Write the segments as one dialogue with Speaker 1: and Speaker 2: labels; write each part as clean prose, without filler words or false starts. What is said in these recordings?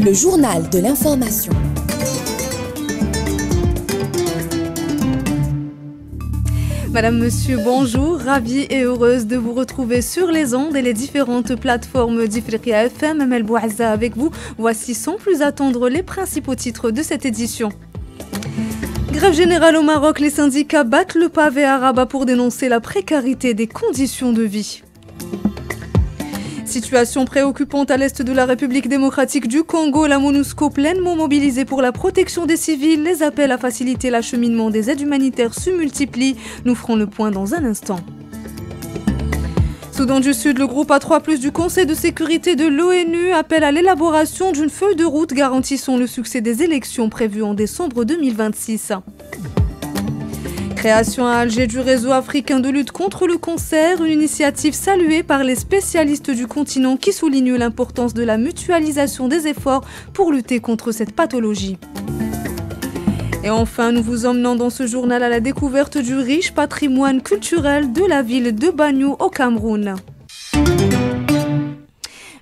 Speaker 1: Le journal de l'information.
Speaker 2: Madame, monsieur, bonjour. Ravie et heureuse de vous retrouver sur les ondes et les différentes plateformes d'Ifriqiya FM. Amel Bouazza avec vous. Voici sans plus attendre les principaux titres de cette édition. Grève générale au Maroc, les syndicats battent le pavé à Rabat pour dénoncer la précarité des conditions de vie. Situation préoccupante à l'est de la République démocratique du Congo, la MONUSCO pleinement mobilisée pour la protection des civils. Les appels à faciliter l'acheminement des aides humanitaires se multiplient. Nous ferons le point dans un instant. Soudan du Sud, le groupe A3+, du Conseil de sécurité de l'ONU appelle à l'élaboration d'une feuille de route garantissant le succès des élections prévues en décembre 2026. Création à Alger du réseau africain de lutte contre le cancer, une initiative saluée par les spécialistes du continent qui soulignent l'importance de la mutualisation des efforts pour lutter contre cette pathologie. Et enfin, nous vous emmenons dans ce journal à la découverte du riche patrimoine culturel de la ville de Banyu au Cameroun.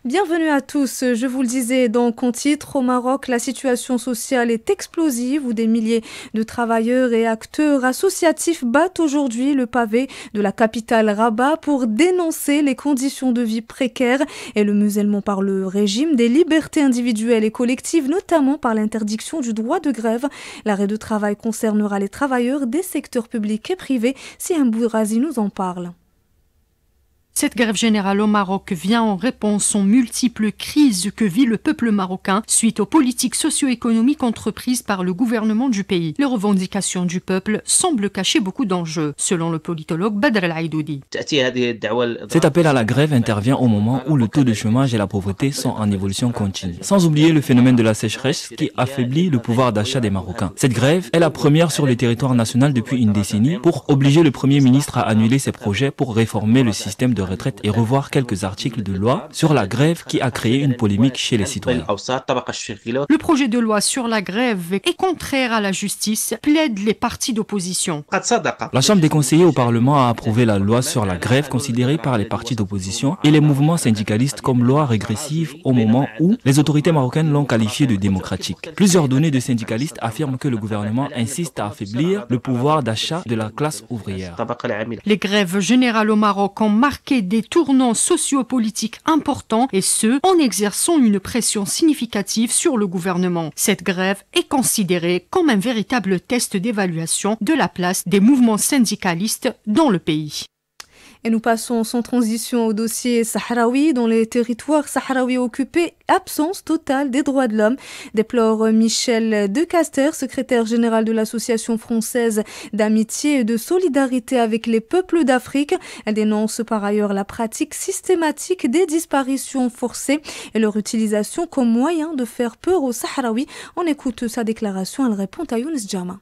Speaker 2: Bienvenue à tous. Je vous le disais donc en titre, au Maroc, la situation sociale est explosive où des milliers de travailleurs et acteurs associatifs battent aujourd'hui le pavé de la capitale Rabat pour dénoncer les conditions de vie précaires et le musellement par le régime des libertés individuelles et collectives, notamment par l'interdiction du droit de grève. L'arrêt de travail concernera les travailleurs des secteurs publics et privés. Siam Bourazi nous en parle.
Speaker 3: Cette grève générale au Maroc vient en réponse aux multiples crises que vit le peuple marocain suite aux politiques socio-économiques entreprises par le gouvernement du pays. Les revendications du peuple semblent cacher beaucoup d'enjeux, selon le politologue Badr El-Aïdoudi.
Speaker 4: Cet appel à la grève intervient au moment où le taux de chômage et la pauvreté sont en évolution continue. Sans oublier le phénomène de la sécheresse qui affaiblit le pouvoir d'achat des Marocains. Cette grève est la première sur le territoire national depuis une décennie pour obliger le Premier ministre à annuler ses projets pour réformer le système de retraite et revoir quelques articles de loi sur la grève qui a créé une polémique chez les citoyens.
Speaker 3: Le projet de loi sur la grève est contraire à la justice, plaident les partis d'opposition.
Speaker 4: La Chambre des conseillers au Parlement a approuvé la loi sur la grève considérée par les partis d'opposition et les mouvements syndicalistes comme loi régressive au moment où les autorités marocaines l'ont qualifiée de démocratique. Plusieurs données de syndicalistes affirment que le gouvernement insiste à affaiblir le pouvoir d'achat de la classe ouvrière.
Speaker 3: Les grèves générales au Maroc ont marqué des tournants sociopolitiques importants et ce, en exerçant une pression significative sur le gouvernement. Cette grève est considérée comme un véritable test d'évaluation de la place des mouvements syndicalistes dans le pays.
Speaker 2: Et nous passons sans transition au dossier sahraoui. Dans les territoires sahraouis occupés, absence totale des droits de l'homme, déplore Michel Decaster, secrétaire général de l'Association française d'amitié et de solidarité avec les peuples d'Afrique. Elle dénonce par ailleurs la pratique systématique des disparitions forcées et leur utilisation comme moyen de faire peur aux Sahraouis. On écoute sa déclaration, elle répond à Younes Djama.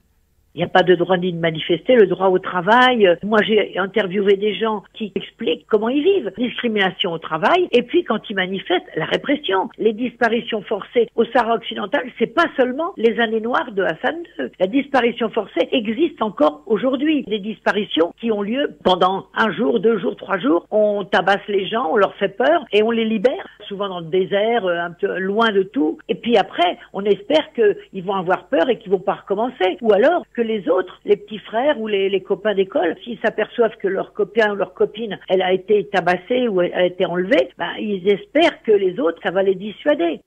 Speaker 5: Il n'y a pas de droit ni de manifester, le droit au travail. Moi, j'ai interviewé des gens qui expliquent comment ils vivent. Discrimination au travail, et puis quand ils manifestent, la répression. Les disparitions forcées au Sahara occidental, c'est pas seulement les années noires de Hassan II. La disparition forcée existe encore aujourd'hui. Des disparitions qui ont lieu pendant 1 jour, 2 jours, 3 jours. On tabasse les gens, on leur fait peur, et on les libère, souvent dans le désert, un peu loin de tout. Et puis après, on espère qu'ils vont avoir peur et qu'ils vont pas recommencer. Ou alors que les autres, les petits frères ou les copains d'école, s'ils s'aperçoivent que leur copain ou leur copine, elle a été tabassée ou elle a été enlevée, ils espèrent que les autres, ça va les dissuader.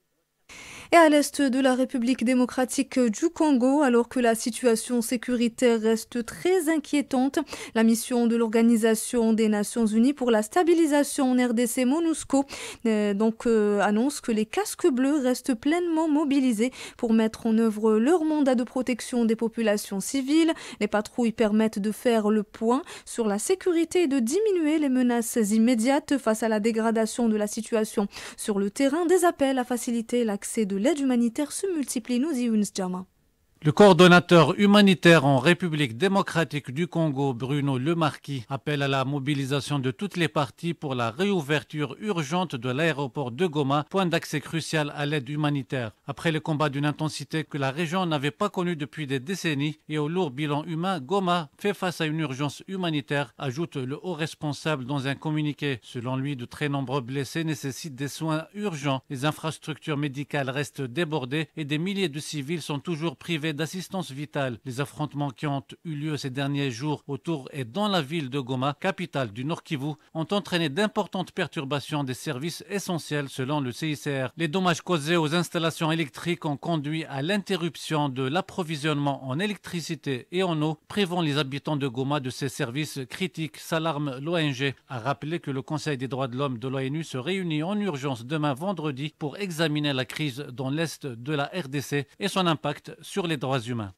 Speaker 2: Et à l'est de la République démocratique du Congo, alors que la situation sécuritaire reste très inquiétante, la mission de l'Organisation des Nations Unies pour la stabilisation en RDC, MONUSCO, annonce que les casques bleus restent pleinement mobilisés pour mettre en œuvre leur mandat de protection des populations civiles. Les patrouilles permettent de faire le point sur la sécurité et de diminuer les menaces immédiates face à la dégradation de la situation sur le terrain. Des appels à faciliter l'accès de l'aide humanitaire se multiplient, nous dit Younes Djama.
Speaker 6: Le coordonnateur humanitaire en République démocratique du Congo, Bruno Lemarquis, appelle à la mobilisation de toutes les parties pour la réouverture urgente de l'aéroport de Goma, point d'accès crucial à l'aide humanitaire. Après le combat d'une intensité que la région n'avait pas connue depuis des décennies et au lourd bilan humain, Goma fait face à une urgence humanitaire, ajoute le haut responsable dans un communiqué. Selon lui, de très nombreux blessés nécessitent des soins urgents. Les infrastructures médicales restent débordées et des milliers de civils sont toujours privés d'assistance vitale. Les affrontements qui ont eu lieu ces derniers jours autour et dans la ville de Goma, capitale du Nord Kivu, ont entraîné d'importantes perturbations des services essentiels selon le CICR. Les dommages causés aux installations électriques ont conduit à l'interruption de l'approvisionnement en électricité et en eau, privant les habitants de Goma de ces services critiques, s'alarme l'ONG. A rappelé que le Conseil des droits de l'homme de l'ONU se réunit en urgence demain vendredi pour examiner la crise dans l'est de la RDC et son impact sur les droits humains.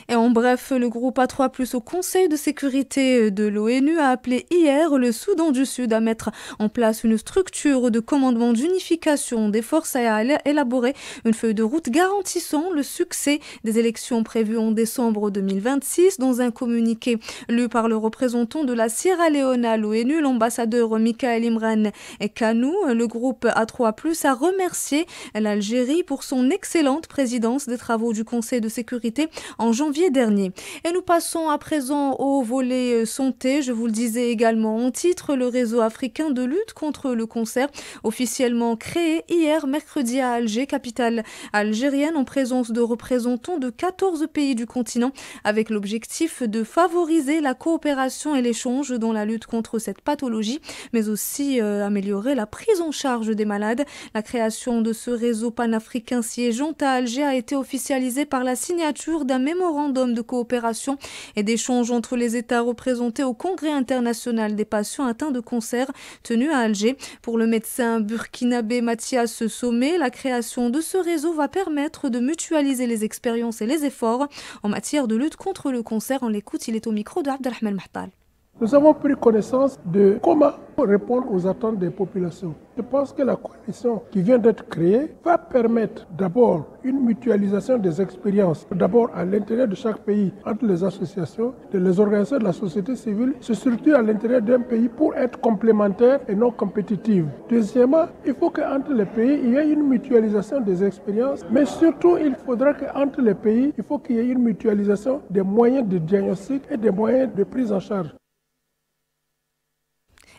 Speaker 2: Et en bref, le groupe A3+, au Conseil de sécurité de l'ONU, a appelé hier le Soudan du Sud à mettre en place une structure de commandement d'unification des forces et à élaborer une feuille de route garantissant le succès des élections prévues en décembre 2026. Dans un communiqué lu par le représentant de la Sierra Leone à l'ONU, l'ambassadeur Michael Imran Kanou, le groupe A3+, a remercié l'Algérie pour son excellente présidence des travaux du Conseil de sécurité en janvier dernier. Et nous passons à présent au volet santé. Je vous le disais également en titre, le réseau africain de lutte contre le cancer, officiellement créé hier mercredi à Alger, capitale algérienne, en présence de représentants de 14 pays du continent, avec l'objectif de favoriser la coopération et l'échange dans la lutte contre cette pathologie, mais aussi améliorer la prise en charge des malades. La création de ce réseau panafricain siégeant à Alger a été officialisée par la signature d'un mémorandum de coopération et d'échange entre les États représentés au Congrès international des patients atteints de cancer tenu à Alger. Pour le médecin burkinabé Mathias Sommet, la création de ce réseau va permettre de mutualiser les expériences et les efforts en matière de lutte contre le cancer. On l'écoute, il est au micro de Abdelrahman Mahtal.
Speaker 7: Nous avons pris connaissance de comment répondre aux attentes des populations. Je pense que la coalition qui vient d'être créée va permettre d'abord une mutualisation des expériences, d'abord à l'intérieur de chaque pays, entre les associations, les organisations de la société civile, se structurent à l'intérieur d'un pays pour être complémentaires et non compétitives. Deuxièmement, il faut qu'entre les pays, il y ait une mutualisation des expériences, mais surtout, il faudra qu'entre les pays, il faut qu'il y ait une mutualisation des moyens de diagnostic et des moyens de prise en charge.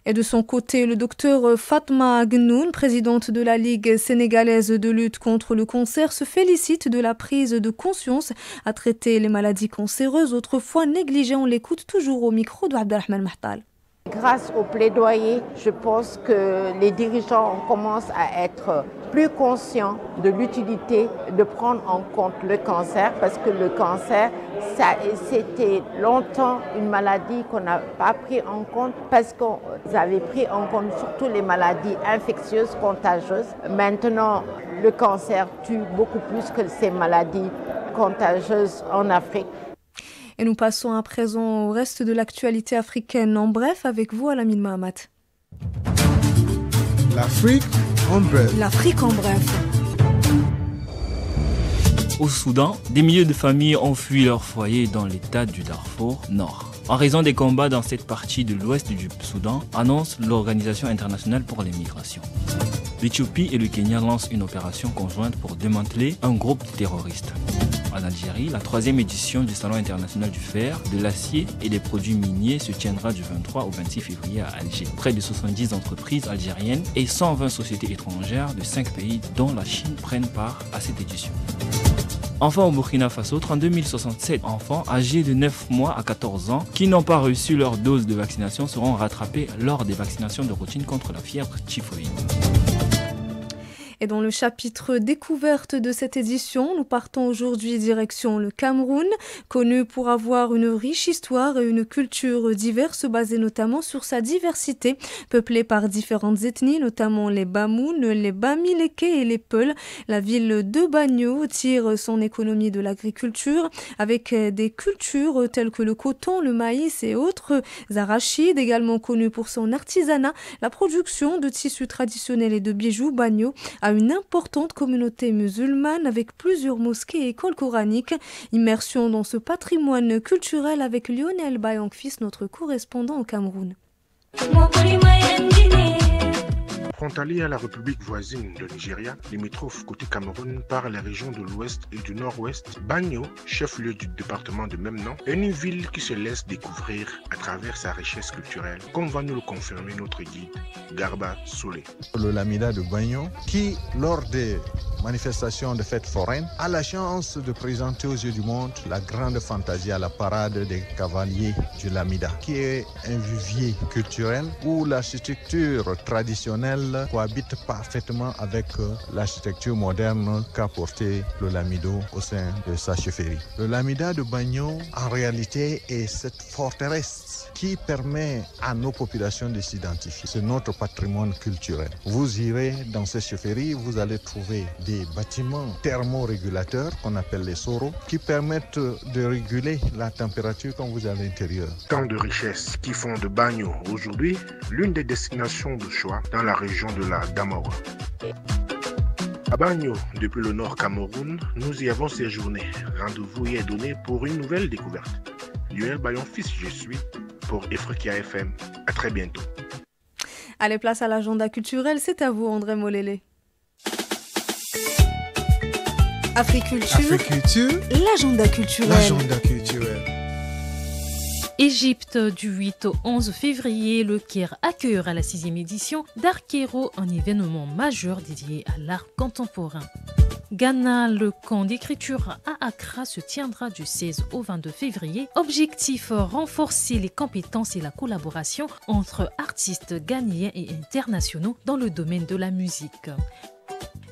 Speaker 2: Et de son côté, le docteur Fatma Agnoun, présidente de la Ligue sénégalaise de lutte contre le cancer, se félicite de la prise de conscience à traiter les maladies cancéreuses, autrefois négligées. On l'écoute toujours au micro de Abdelrahman Mahtal.
Speaker 8: Grâce au plaidoyer, je pense que les dirigeants commencent à être plus conscients de l'utilité de prendre en compte le cancer, parce que le cancer, c'était longtemps une maladie qu'on n'a pas pris en compte, parce qu'on avait pris en compte surtout les maladies infectieuses, contagieuses. Maintenant, le cancer tue beaucoup plus que ces maladies contagieuses en Afrique.
Speaker 2: Et nous passons à présent au reste de l'actualité africaine. En bref, avec vous, Alamine Mahamat.
Speaker 9: L'Afrique en bref.
Speaker 2: L'Afrique en bref.
Speaker 4: Au Soudan, des milliers de familles ont fui leur foyer dans l'état du Darfour Nord. En raison des combats dans cette partie de l'ouest du Soudan, annonce l'Organisation internationale pour les migrations. L'Éthiopie et le Kenya lancent une opération conjointe pour démanteler un groupe terroriste. En Algérie, la 3e édition du Salon international du fer, de l'acier et des produits miniers se tiendra du 23 au 26 février à Alger. Près de 70 entreprises algériennes et 120 sociétés étrangères de 5 pays dont la Chine prennent part à cette édition. Enfin, au Burkina Faso, 32 067 enfants âgés de 9 mois à 14 ans qui n'ont pas reçu leur dose de vaccination seront rattrapés lors des vaccinations de routine contre la fièvre typhoïde.
Speaker 2: Et dans le chapitre découverte de cette édition, nous partons aujourd'hui direction le Cameroun, connu pour avoir une riche histoire et une culture diverse basée notamment sur sa diversité, peuplée par différentes ethnies, notamment les Bamoun, les Bamileke et les Peuls. La ville de Bagno tire son économie de l'agriculture avec des cultures telles que le coton, le maïs et autres arachides, également connu pour son artisanat, la production de tissus traditionnels et de bijoux. Bagno à une importante communauté musulmane avec plusieurs mosquées et écoles coraniques. Immersion dans ce patrimoine culturel avec Lionel Bayankfis, notre correspondant au Cameroun.
Speaker 10: Frontalier à la République voisine de Nigeria, limitrophe côté Cameroun par les régions de l'ouest et du nord-ouest, Bagno, chef-lieu du département de même nom, est une ville qui se laisse découvrir à travers sa richesse culturelle, comme va nous le confirmer notre guide, Garba Soulé.
Speaker 9: Le Lamida de Bagno, qui, lors des manifestations de fêtes foraines, a la chance de présenter aux yeux du monde la grande fantaisie à la parade des cavaliers du Lamida, qui est un vivier culturel où l'architecture traditionnelle cohabite parfaitement avec l'architecture moderne qu'a porté le Lamido au sein de sa chefferie. Le Lamida de Bagno, en réalité, est cette forteresse qui permet à nos populations de s'identifier. C'est notre patrimoine culturel. Vous irez dans ces chefferies, vous allez trouver des bâtiments thermorégulateurs qu'on appelle les soros, qui permettent de réguler la température quand vous êtes à l'intérieur.
Speaker 10: Tant de richesses qui font de Bagno aujourd'hui l'une des destinations de choix dans la région de la Damora. À Bagno, depuis le nord Cameroun, nous y avons séjourné. Rendez-vous y est donné pour une nouvelle découverte. Lionel Bayankfis, je suis pour Efrekia FM. À très bientôt.
Speaker 2: Allez, place à l'agenda culturel, c'est à vous André Molélé. Africulture, l'agenda culturel.
Speaker 9: L'agenda culturel.
Speaker 11: Égypte, du 8 au 11 février, le Caire accueillera la 6e édition d'Arkero, un événement majeur dédié à l'art contemporain. Ghana, le camp d'écriture à Accra se tiendra du 16 au 22 février. Objectif, renforcer les compétences et la collaboration entre artistes ghanéens et internationaux dans le domaine de la musique.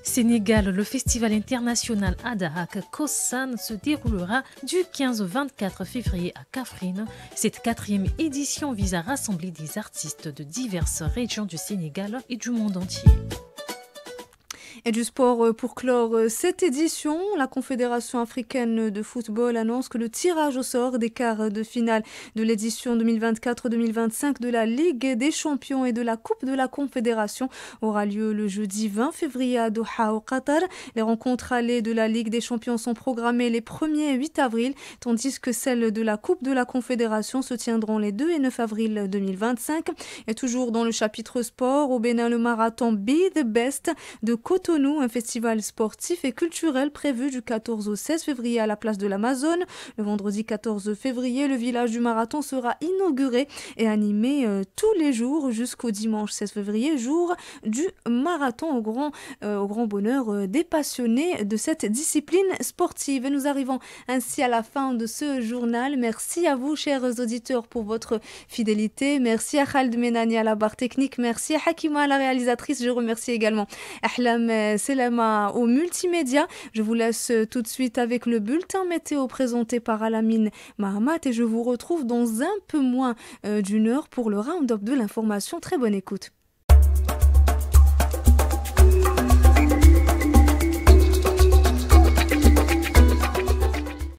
Speaker 11: Sénégal, le festival international Adahak Kosan se déroulera du 15 au 24 février à Kaffrine. Cette 4e édition vise à rassembler des artistes de diverses régions du Sénégal et du monde entier.
Speaker 2: Et du sport pour clore cette édition, la Confédération africaine de football annonce que le tirage au sort des quarts de finale de l'édition 2024-2025 de la Ligue des champions et de la Coupe de la Confédération aura lieu le jeudi 20 février à Doha au Qatar. Les rencontres allées de la Ligue des champions sont programmées les 1er et 8 avril, tandis que celles de la Coupe de la Confédération se tiendront les 2 et 9 avril 2025. Et toujours dans le chapitre sport, au Bénin, le marathon Be the Best de Cotonou, un festival sportif et culturel prévu du 14 au 16 février à la place de l'Amazone. Le vendredi 14 février, le village du marathon sera inauguré et animé tous les jours jusqu'au dimanche 16 février, jour du marathon au grand bonheur des passionnés de cette discipline sportive. Et nous arrivons ainsi à la fin de ce journal. Merci à vous, chers auditeurs, pour votre fidélité. Merci à Khaled Menani à la barre technique. Merci à Hakima, la réalisatrice. Je remercie également Ahlam Selama au multimédia. Je vous laisse tout de suite avec le bulletin météo présenté par Alamine Mahamat et je vous retrouve dans un peu moins d'une heure pour le round-up de l'information. Très bonne écoute.